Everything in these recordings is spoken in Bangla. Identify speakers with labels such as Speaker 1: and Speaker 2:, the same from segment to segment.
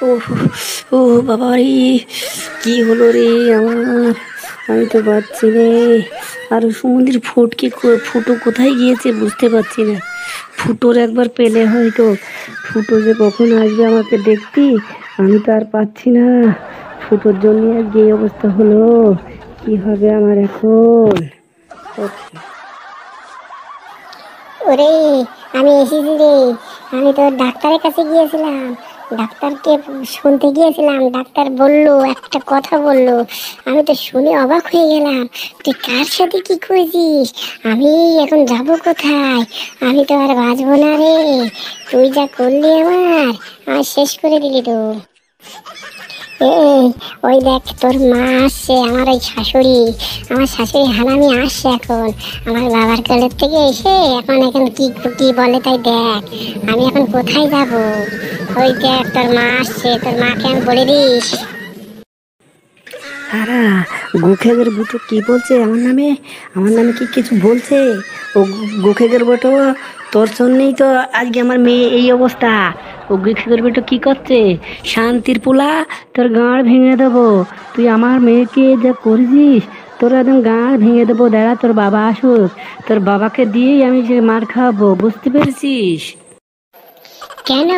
Speaker 1: ও ও বাবা রে, কি হলো রে আমার? আমি তো পাচ্ছি রে। আর সমুদ্রের ফুটো কোথায় গিয়েছে বুঝতে পারছি না। ফুটোর একবার পেলে হয়তো, ফুটো যে কখন আসবে আমাকে দেখতে, আমি তো আর পাচ্ছি না। ফুটোর জন্য আজকে এই অবস্থা হলো। কি হবে আমার এখন?
Speaker 2: ওরে, আমি এসেছি রে। আমি তো ডাক্তারের কাছে গিয়েছিলাম, ডাক্তারকে শুনতে গিয়েছিলাম। ডাক্তার বলল, একটা কথা বলল, আমি তো শুনে অবাক হয়ে গেলাম। তুই কার সাথে কি করেছিস? আমি এখন যাব কোথায়? আমি তো আর বাঁচবো না রে। তুই যা করলি আমার শেষ করে দিলি তো। এই, ওই দেখ তোর মা আসছে, আমার ওই শাশুড়ি, আমার শাশুড়ি হারামি আসছে এখন আমার বাবার কোলের থেকে এসে। এখন এখন কি কি বলে তাই দেখ। আমি এখন কোথায় যাব? ওই দেখ তোর মা আসছে, তোর মাকে আমি বলে দিস।
Speaker 1: তারা গোখেদের বুটো কি বলছে আমার নামে? আমার নামে কি কিছু বলছে? ও গোখেদের বুটো, তোর জন্যই তো আজকে আমার মেয়ে এই অবস্থা। ও গোখেদের বুটো কি করছে? শান্তির পোলা, তোর গাঁড় ভেঙে দেবো। তুই আমার মেয়েকে যা করেছিস, তোর একদম গাঁড় ভেঙে দেবো। দাঁড়া, তোর বাবা আসুক, তোর বাবাকে দিয়েই আমি যে মার খাওয়াবো, বুঝতে পেরেছিস?
Speaker 2: কেন?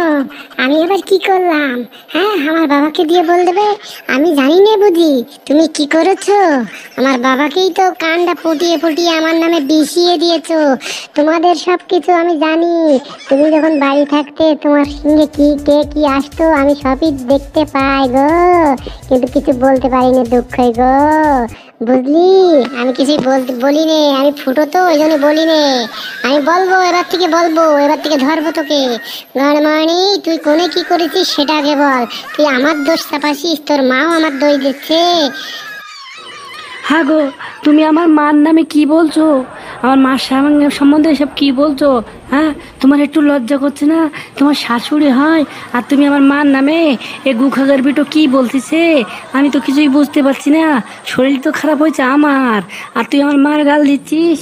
Speaker 2: আমি আবার কি করলাম? হ্যাঁ, আমার বাবাকে দিয়ে বল দেবে? আমি জানি না বুঝি তুমি কি করেছো। আমার বাবাকেই তো কানটা ফুটিয়ে ফুটিয়ে আমার নামে বিষিয়ে দিয়েছো। তোমাদের সব কিছু আমি জানি। তুমি যখন বাড়ি থাকতে তোমার সঙ্গে কি কে কি আসতো আমি সবই দেখতে পাই গো, কিন্তু কিছু বলতে পারি না, দুঃখই গো। বুঝলি, আমি কিছুই বলি নে। আমি ফুটো তো ওই জন্য বলি নে। আমি বলবো, এবার থেকে বলবো, এবার থেকে ধরবো তোকে। গড়মানি, তুই কোনে কি করেছিস সেটা আগে বল। তুই আমার দোষ চাপাসিস, তোর মাও আমার দোষ দিচ্ছে।
Speaker 1: হ্যাঁ গো, তুমি আমার মার নামে কি বলছো? আমার মার সম্বন্ধে এসব কি বলছো? হ্যাঁ, তোমার একটু লজ্জা করছে না? তোমার শাশুড়ি হয় আর তুমি আমার মার নামে এ গুখাগার বিটো কি বলতেছে? আমি তো কিছুই বুঝতে পারছি না। শরীর তো খারাপ হয়েছে আমার, আর তুই আমার মার গাল দিচ্ছিস।